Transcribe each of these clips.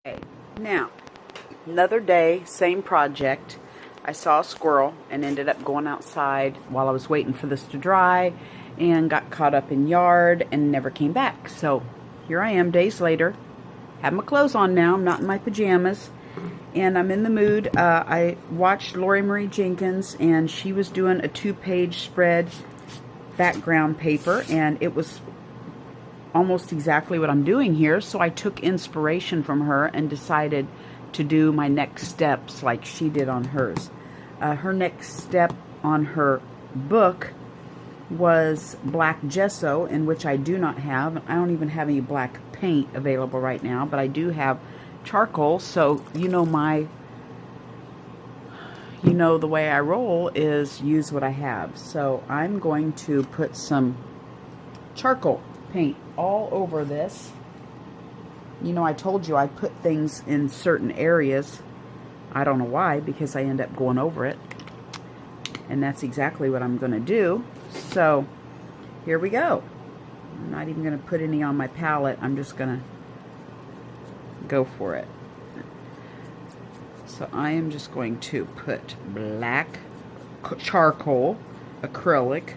Okay, now, another day, same project. I saw a squirrel and ended up going outside while I was waiting for this to dry and got caught up in yard and never came back. So here I am days later. Have my clothes on now. I'm not in my pajamas. And I'm in the mood. I watched Lori Marie Jenkins, and she was doing a 2-page spread background paper, and it was almost exactly what I'm doing here. So I took inspiration from her and decided to do my next steps like she did on hers. Her next step on her book was black gesso, in which I do not have. I don't even have any black paint available right now, but I do have charcoal. So you know the way I roll is use what I have. So I'm going to put some charcoal paint all over this. You know, I told you I put things in certain areas. I don't know why, because I end up going over it. And that's exactly what I'm going to do. So, here we go. I'm not even going to put any on my palette. I'm just going to go for it. So, I am just going to put black charcoal acrylic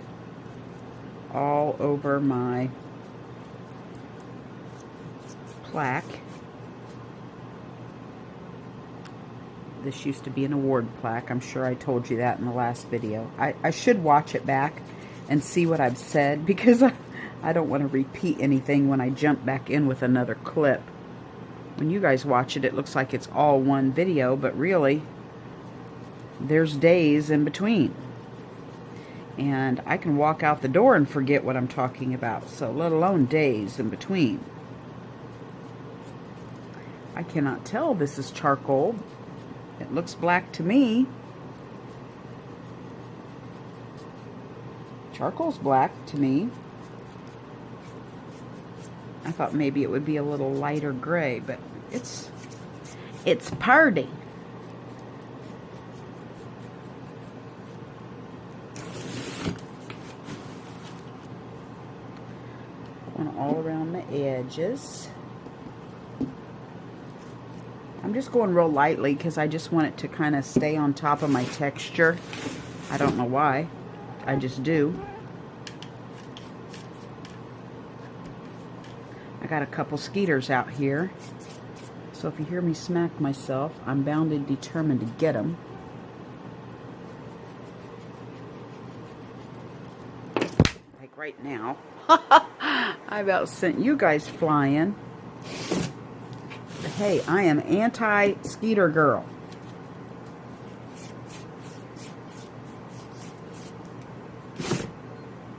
all over my plaque. This used to be an award plaque. I'm sure I told you that in the last video. I should watch it back and see what I've said, because I don't want to repeat anything when I jump back in with another clip. When you guys watch it, it looks like it's all one video, but really, there's days in between. And I can walk out the door and forget what I'm talking about, so let alone days in between. I cannot tell this is charcoal. It looks black to me. Charcoal's black to me. I thought maybe it would be a little lighter gray, but it's purdy. Going all around the edges. I'm just going real lightly because I just want it to kind of stay on top of my texture. I don't know why. I just do. I got a couple skeeters out here. So if you hear me smack myself, I'm bound and determined to get them. Like right now. I about sent you guys flying. Hey, I am anti-skeeter girl.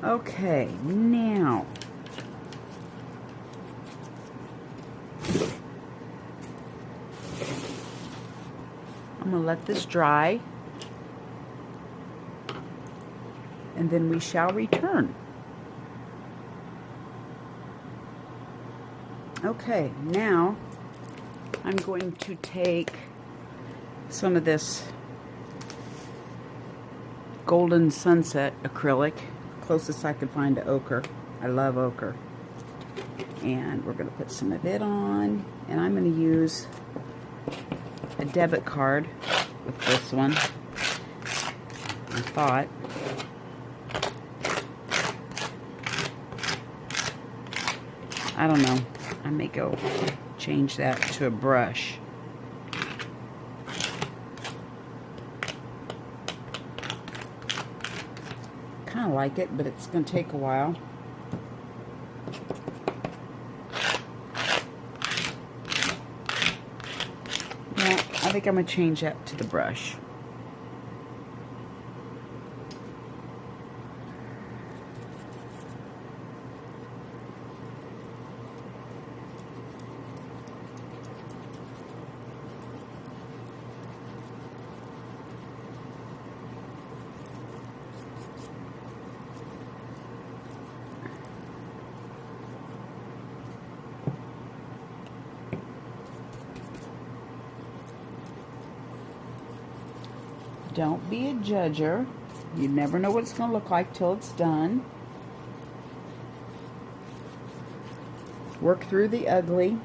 Okay, now I'm going to let this dry, and then we shall return. Okay, now I'm going to take some of this Golden Sunset acrylic, closest I could find to ochre. I love ochre. And we're going to put some of it on, and I'm going to use a debit card with this one. I thought. I don't know. I may go change that to a brush. Kind of like it, but it's going to take a while. Yeah, I think I'm going to change that to the brush. Don't be a judger. You never know what it's going to look like till it's done. Work through the ugly.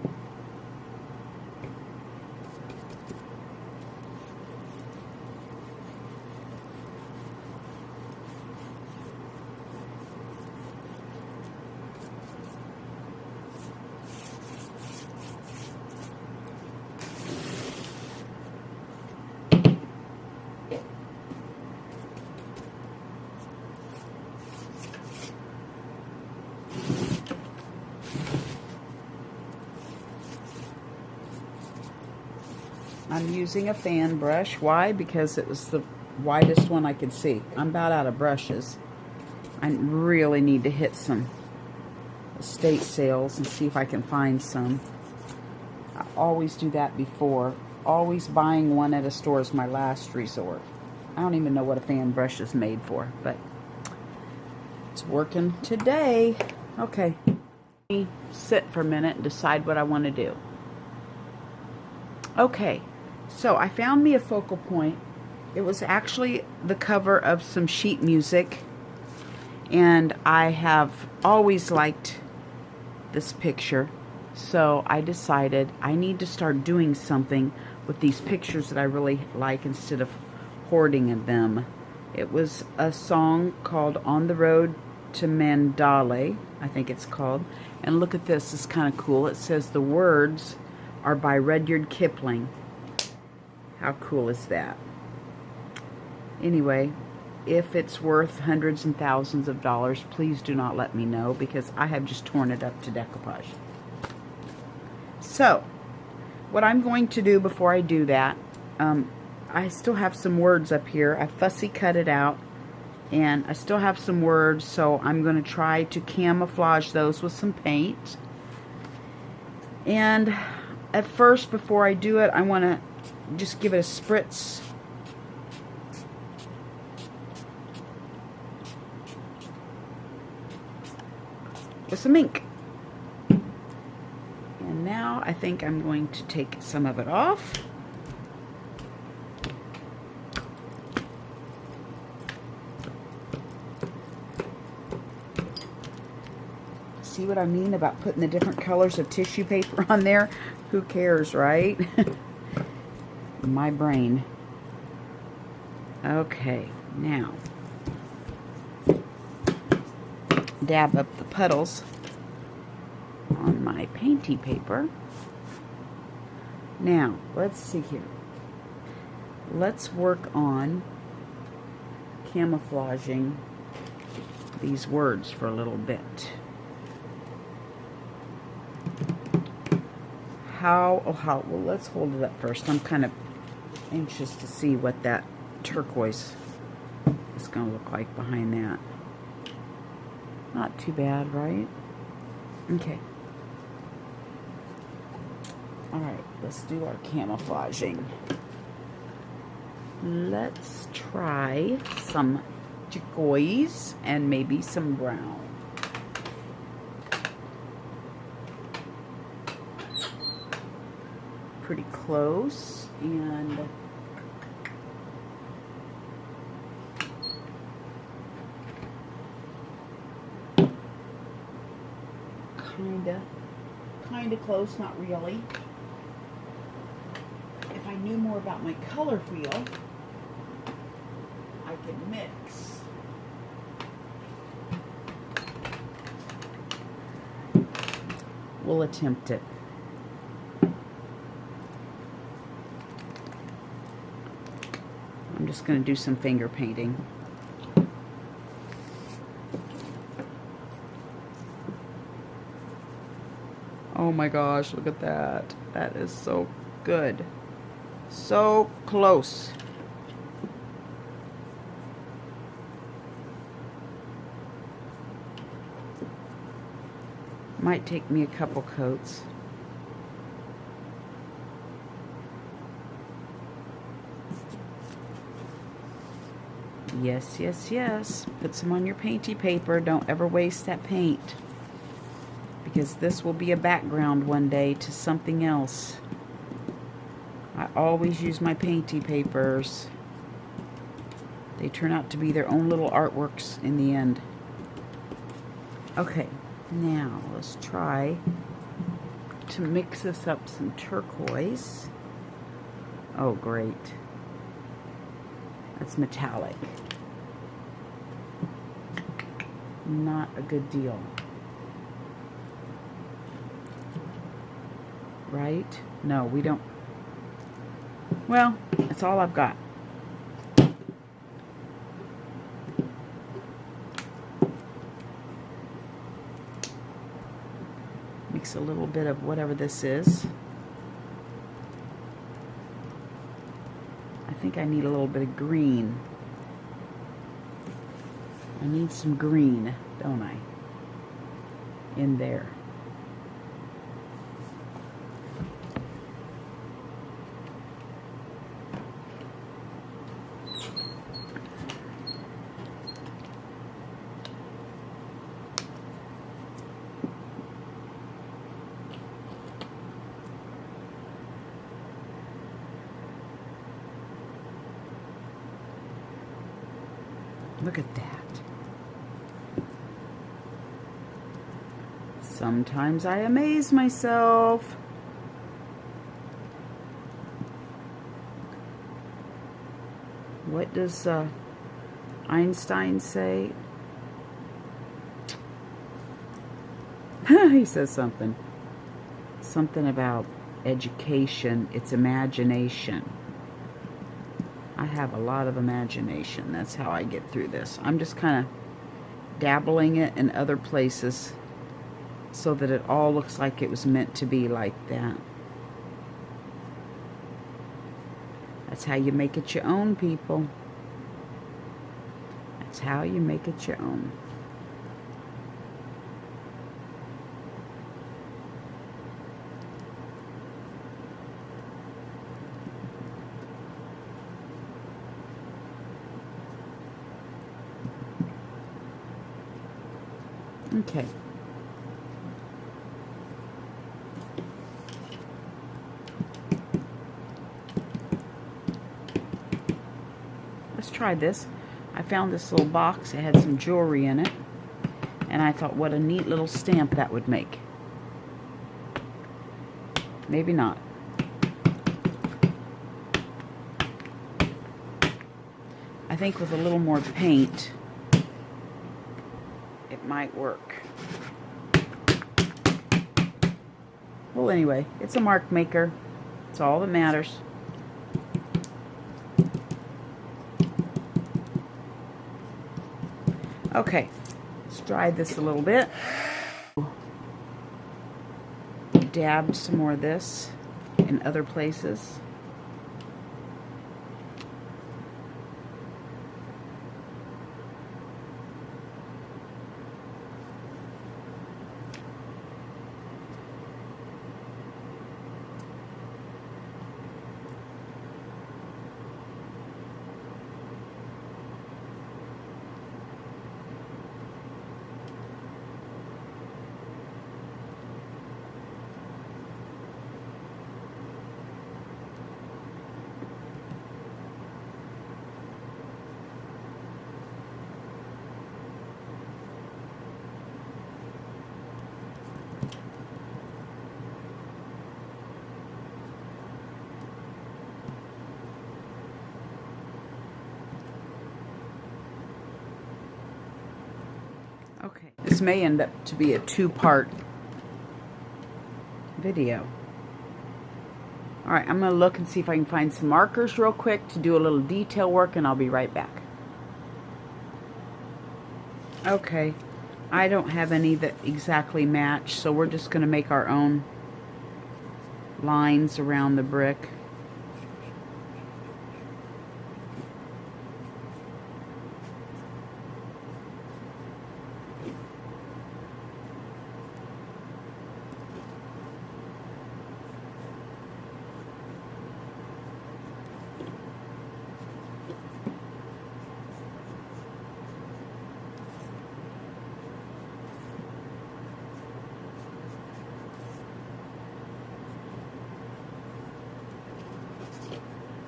I'm using a fan brush. Why? Because it was the widest one I could see. I'm about out of brushes. I really need to hit some estate sales and see if I can find some. I always do that before. Always buying one at a store is my last resort. I don't even know what a fan brush is made for, but it's working today. Okay. Let me sit for a minute and decide what I want to do. Okay, so I found me a focal point. It was actually the cover of some sheet music, and I have always liked this picture, so I decided I need to start doing something with these pictures that I really like instead of hoarding them. It was a song called On the Road to Mandalay, I think it's called. And look at this, it's kind of cool. It says the words are by Rudyard Kipling. How cool is that? Anyway, if it's worth hundreds and thousands of dollars, please do not let me know, because I have just torn it up to decoupage. So, what I'm going to do before I do that, I still have some words up here. I fussy cut it out, and I still have some words, so I'm going to try to camouflage those with some paint. And at first, before I do it, I want to just give it a spritz. With some ink. And now I think I'm going to take some of it off. See what I mean about putting the different colors of tissue paper on there? Who cares, right? My brain. Okay, now dab up the puddles on my painty paper. Now, let's see here. Let's work on camouflaging these words for a little bit. Well, let's hold it up first. I'm kind of anxious to see what that turquoise is going to look like behind that. Not too bad, right? Okay. Alright, let's do our camouflaging. Let's try some turquoise and maybe some brown. Pretty close, and kinda close, not really. If I knew more about my color wheel, I could mix. We'll attempt it. I'm just going to do some finger painting. Oh my gosh, look at that. That is so good. So close. Might take me a couple coats. Yes, yes, yes. Put some on your painty paper. Don't ever waste that paint, because this will be a background one day to something else. I always use my painty papers. They turn out to be their own little artworks in the end. Okay, now let's try to mix this up some turquoise. Oh, great. That's metallic. Not a good deal. Right? No, we don't. Well, that's all I've got. Mix a little bit of whatever this is. I think I need a little bit of green. I need some green, don't I? In there. Look at that. Sometimes I amaze myself. What does Einstein say? He says something. Something about education. It's imagination. I have a lot of imagination. That's how I get through this. I'm just kind of dabbling it in other places so that it all looks like it was meant to be like that. That's how you make it your own, people. That's how you make it your own. Okay. Let's try this. I found this little box. It had some jewelry in it. And I thought what a neat little stamp that would make. Maybe not. I think with a little more paint, it might work. Well, anyway, it's a mark maker. It's all that matters. Okay, let's dry this a little bit. Dab some more of this in other places. Okay, this may end up to be a two-part video. Alright, I'm going to look and see if I can find some markers real quick to do a little detail work, and I'll be right back. Okay, I don't have any that exactly match, so we're just going to make our own lines around the brick.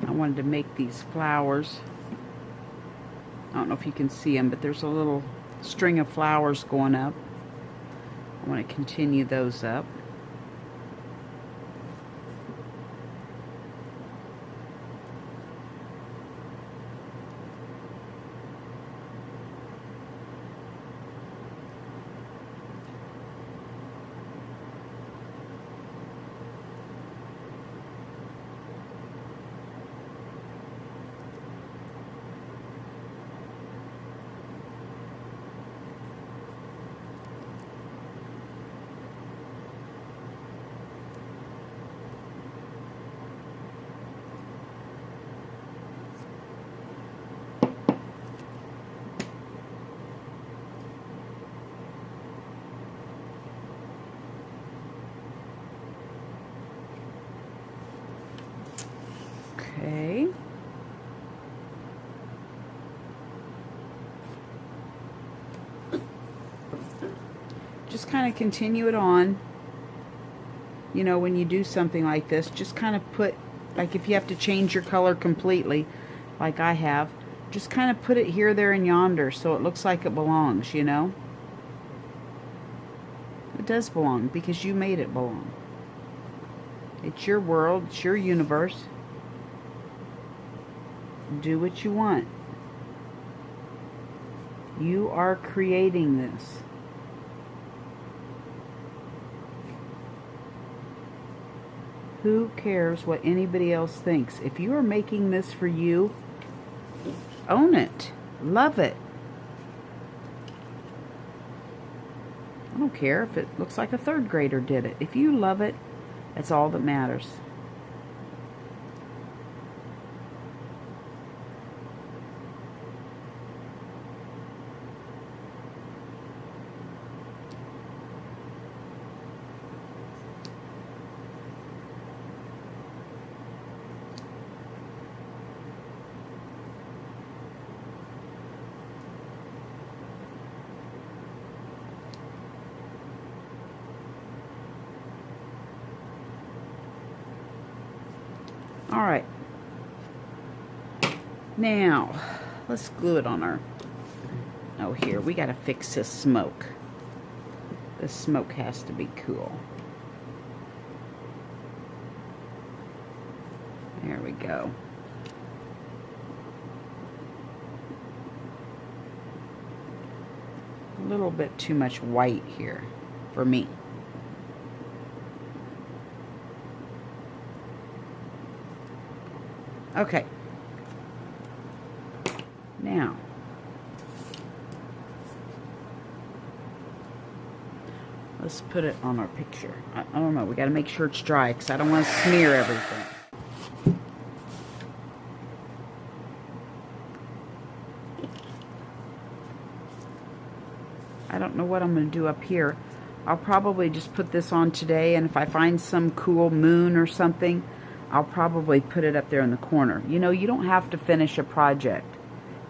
I wanted to make these flowers. I don't know if you can see them, but there's a little string of flowers going up. I want to continue those up. Okay. Just kind of continue it on. You know, when you do something like this, just kind of put, like if you have to change your color completely, like I have, just kind of put it here, there, and yonder so it looks like it belongs, you know? It does belong because you made it belong. It's your world, it's your universe. Do what you want. You are creating this. Who cares what anybody else thinks? If you are making this for you, own it. Love it. I don't care if it looks like a third grader did it. If you love it, that's all that matters. All right. Now, let's glue it on our... Oh, here, we got to fix this smoke. The smoke has to be cool. There we go. A little bit too much white here for me. Okay. Now, let's put it on our picture. I don't know. We got to make sure it's dry because I don't want to smear everything. I don't know what I'm going to do up here. I'll probably just put this on today, and if I find some cool moon or something, I'll probably put it up there in the corner. You know, you don't have to finish a project.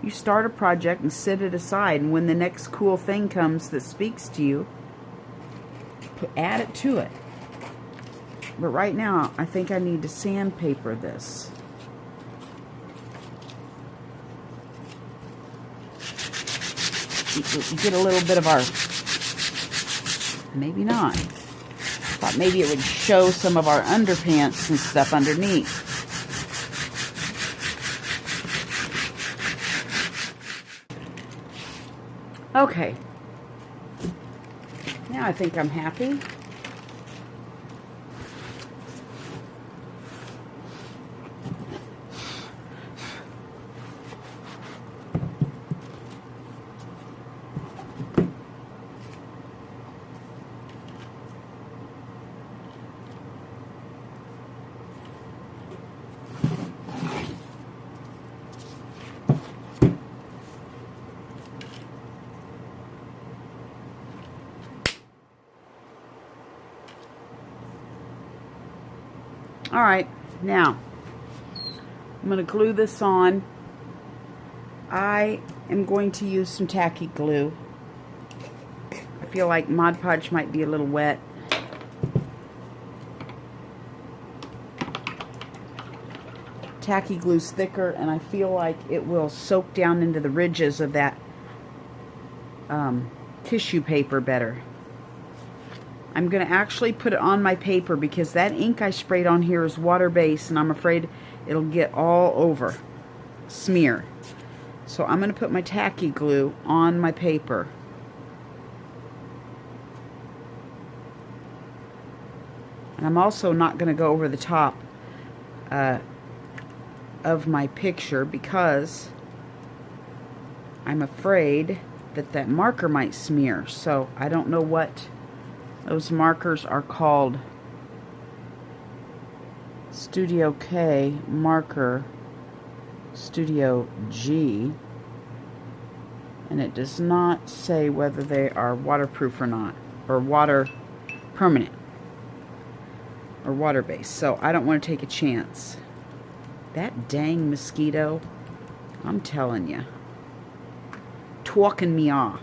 You start a project and set it aside, and when the next cool thing comes that speaks to you, add it to it. But right now, I think I need to sandpaper this. You get a little bit of our... Maybe not. Thought maybe it would show some of our underpants and stuff underneath. Okay. Now I think I'm happy. Alright, now I'm going to glue this on. I am going to use some tacky glue. I feel like Mod Podge might be a little wet. Tacky glue's thicker, and I feel like it will soak down into the ridges of that tissue paper better. I'm going to actually put it on my paper because that ink I sprayed on here is water-based, and I'm afraid it'll get all over, smear. So I'm going to put my tacky glue on my paper. And I'm also not going to go over the top of my picture because I'm afraid that that marker might smear. So I don't know what those markers are called. Studio K marker, Studio G, and it does not say whether they are waterproof or not, or water permanent, or water-based, so I don't want to take a chance. That dang mosquito, I'm telling you, talking me off.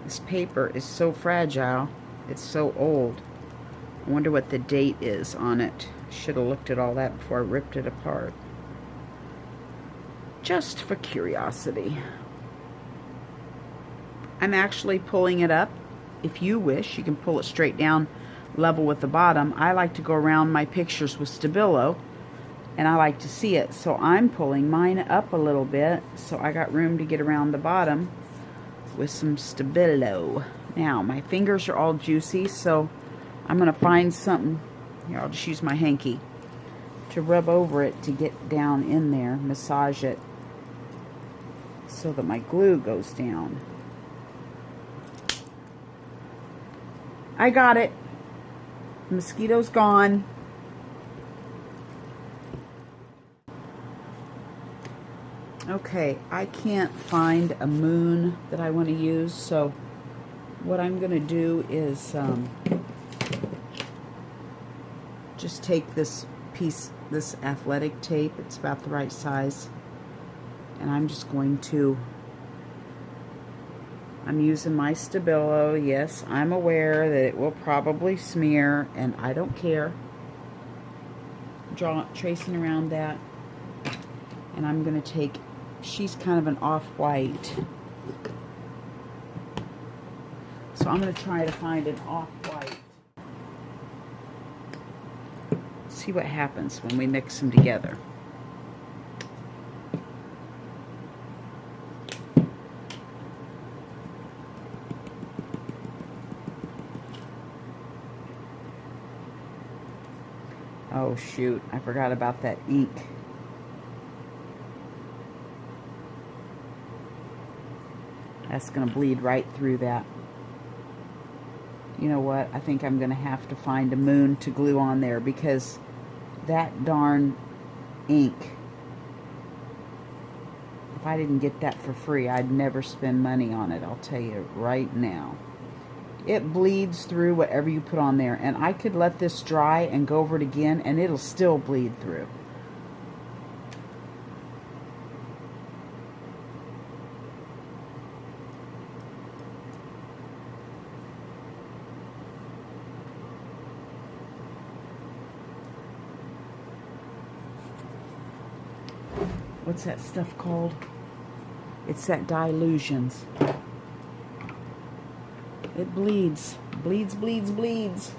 This paper is so fragile. It's so old. I wonder what the date is on it. Should have looked at all that before I ripped it apart. Just for curiosity. I'm actually pulling it up. If you wish, you can pull it straight down level with the bottom. I like to go around my pictures with Stabilo, and I like to see it. So I'm pulling mine up a little bit, so I got room to get around the bottom with some Stabilo. Now, my fingers are all juicy, so I'm going to find something. Here, I'll just use my hanky to rub over it to get down in there, massage it so that my glue goes down. I got it. The mosquito's gone. Okay, I can't find a moon that I want to use, so what I'm going to do is just take this piece, this athletic tape, it's about the right size, and I'm just going to, I'm using my Stabilo. Yes, I'm aware that it will probably smear, and I don't care. Tracing around that, and I'm going to take, she's kind of an off-white, so I'm going to try to find an off-white. See what happens when we mix them together. Oh shoot, I forgot about that ink. That's going to bleed right through that. You know what? I think I'm going to have to find a moon to glue on there, because that darn ink, if I didn't get that for free, I'd never spend money on it. I'll tell you right now. It bleeds through whatever you put on there, and I could let this dry and go over it again, and it'll still bleed through. What's that stuff called? It's that Dylusions. It bleeds. Bleeds, bleeds, bleeds.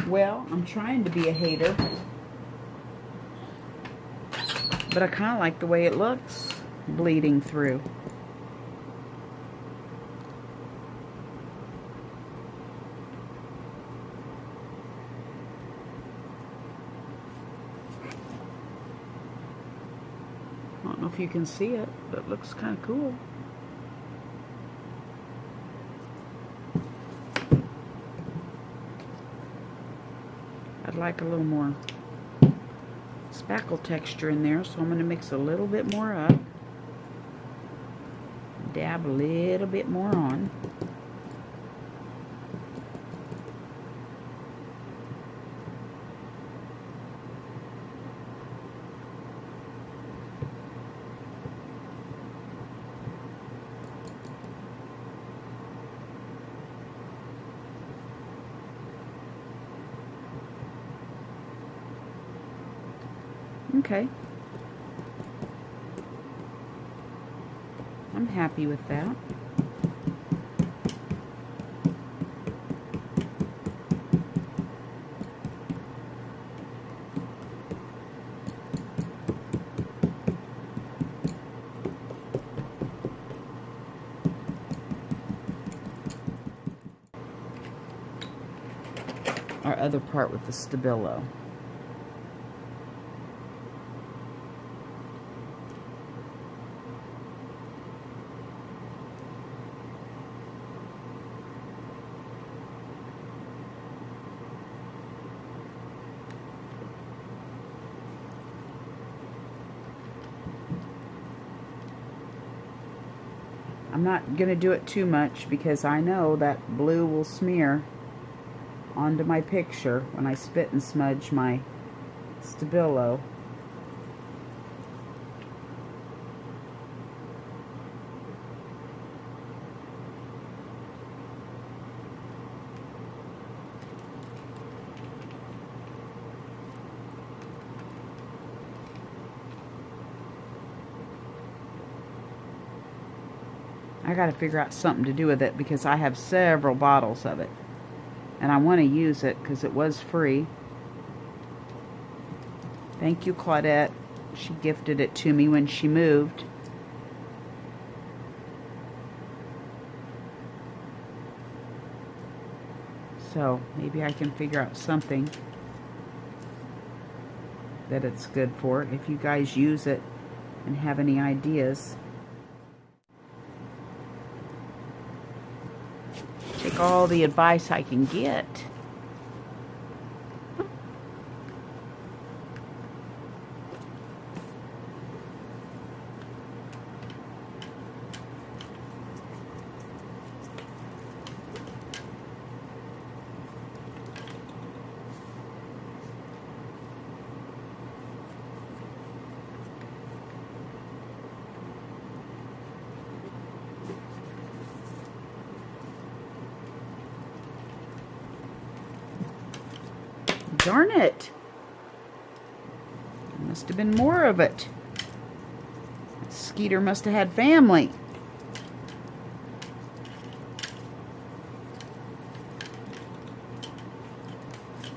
Well, I'm trying to be a hater, but I kind of like the way it looks, bleeding through. I don't know if you can see it, but it looks kind of cool. I'd like a little more spackle texture in there, so I'm going to mix a little bit more up. Dab a little bit more on. Okay. I'm happy with that. our other part with the Stabilo. I'm not going to do it too much because I know that blue will smear onto my picture when I spit and smudge my Stabilo. I gotta figure out something to do with it because I have several bottles of it. And I want to use it because it was free. Thank you, Claudette. She gifted it to me when she moved. So maybe I can figure out something that it's good for if you guys use it and have any ideas. Take all the advice I can get. Darn it. There must have been more of it. Skeeter must have had family.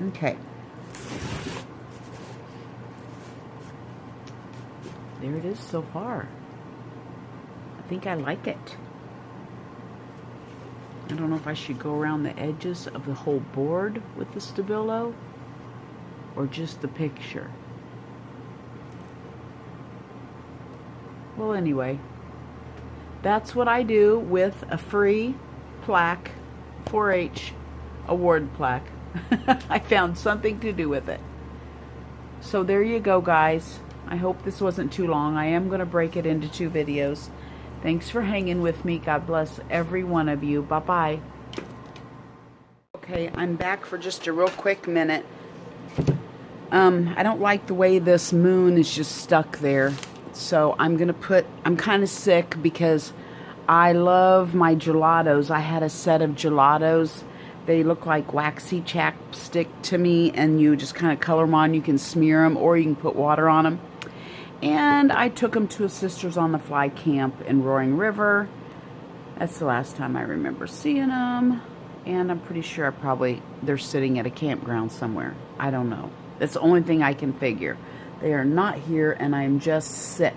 Okay. There it is so far. I think I like it. I don't know if I should go around the edges of the whole board with the Stabilo or just the picture. Well, anyway, that's what I do with a free plaque, 4-H award plaque. I found something to do with it. So there you go, guys. I hope this wasn't too long. I am going to break it into 2 videos. Thanks for hanging with me. God bless every one of you. Bye-bye. Okay, I'm back for just a real quick minute. I don't like the way this moon is just stuck there. So I'm kind of sick because I love my gelatos. I had a set of gelatos. They look like waxy chapstick to me, and you just kind of color them on. You can smear them or you can put water on them. And I took them to a Sisters on the Fly camp in Roaring River. That's the last time I remember seeing them. And I'm pretty sure they're sitting at a campground somewhere. I don't know. That's the only thing I can figure. They are not here, and I'm just sick.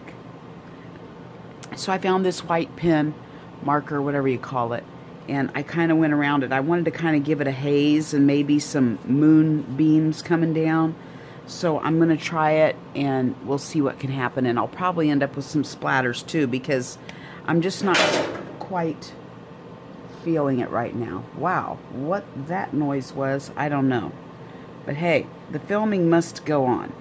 So I found this white pen marker, whatever you call it, and I kind of went around it. I wanted to kind of give it a haze and maybe some moon beams coming down. So I'm going to try it, and we'll see what can happen. And I'll probably end up with some splatters, too, because I'm just not quite feeling it right now. Wow, what that noise was, I don't know. But hey, the filming must go on.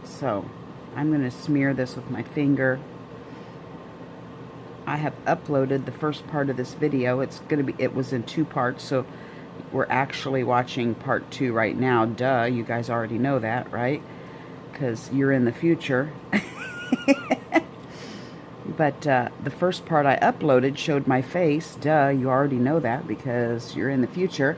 So I'm going to smear this with my finger. I have uploaded the first part of this video. It was in 2 parts, so we're actually watching part 2 right now. Duh, you guys already know that, right? Because you're in the future. But the first part I uploaded showed my face. Duh, you already know that because you're in the future.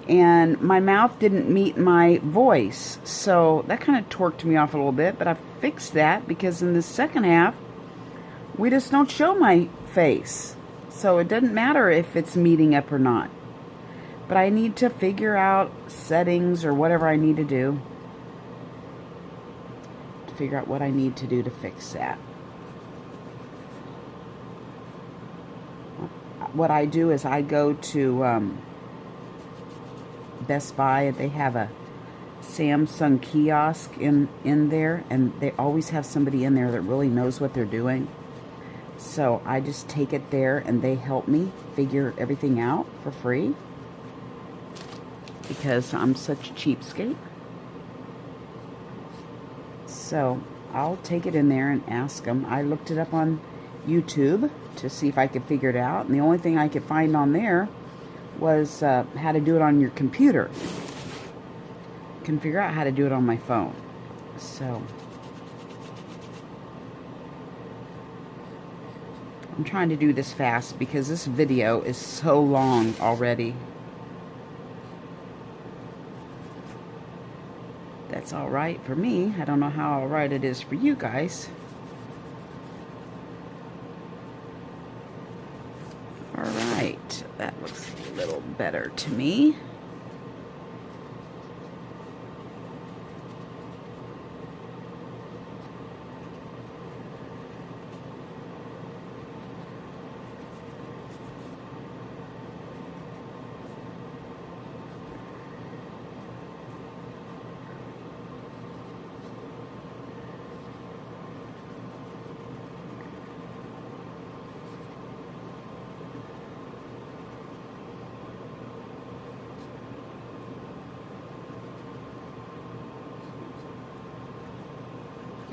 And my mouth didn't meet my voice. So that kind of torqued me off a little bit. But I fixed that because in the second half, we just don't show my face. So it doesn't matter if it's meeting up or not. But I need to figure out settings or whatever I need to do. To figure out what I need to do to fix that. What I do is I go to Best Buy. They have a Samsung kiosk in there, and they always have somebody in there that really knows what they're doing. So I just take it there, and they help me figure everything out for free because I'm such a cheapskate. So I'll take it in there and ask them. I looked it up on YouTube to see if I could figure it out, and the only thing I could find on there was how to do it on your computer. Can figure out how to do it on my phone. So I'm trying to do this fast because this video is so long already. That's all right for me. I don't know how all right it is for you guys. All right, that looks a little better to me.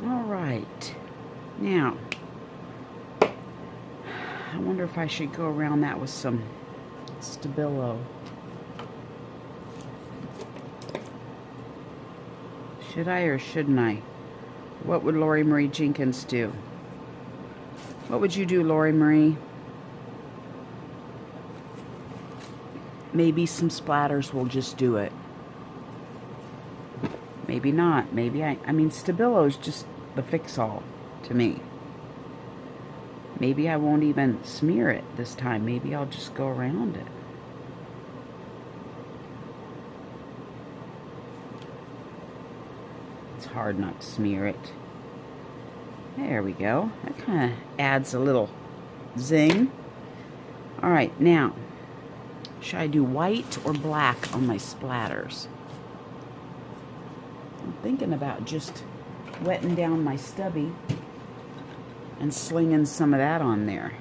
All right, now, I wonder if I should go around that with some Stabilo. Should I or shouldn't I? What would Lori Marie Jenkins do? What would you do, Lori Marie? Maybe some splatters will just do it. Maybe not. Maybe I mean, Stabilo is just the fix-all to me. Maybe I won't even smear it this time. Maybe I'll just go around it. It's hard not to smear it. There we go. That kind of adds a little zing. All right, now, should I do white or black on my splatters? I'm thinking about just wetting down my stubby and slinging some of that on there.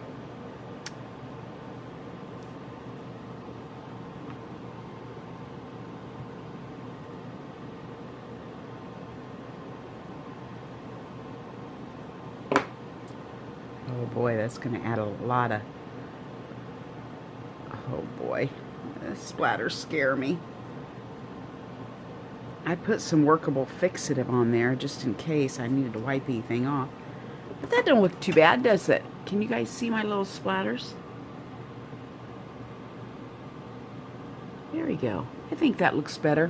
Oh boy, that's going to add a lot of... Oh boy, the splatters scare me. I put some workable fixative on there just in case I needed to wipe anything off. But that don't look too bad, does it? Can you guys see my little splatters? There we go. I think that looks better.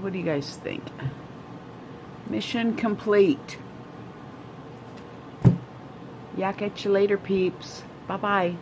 What do you guys think? Mission complete. Yeah, catch you later, peeps. Bye-bye.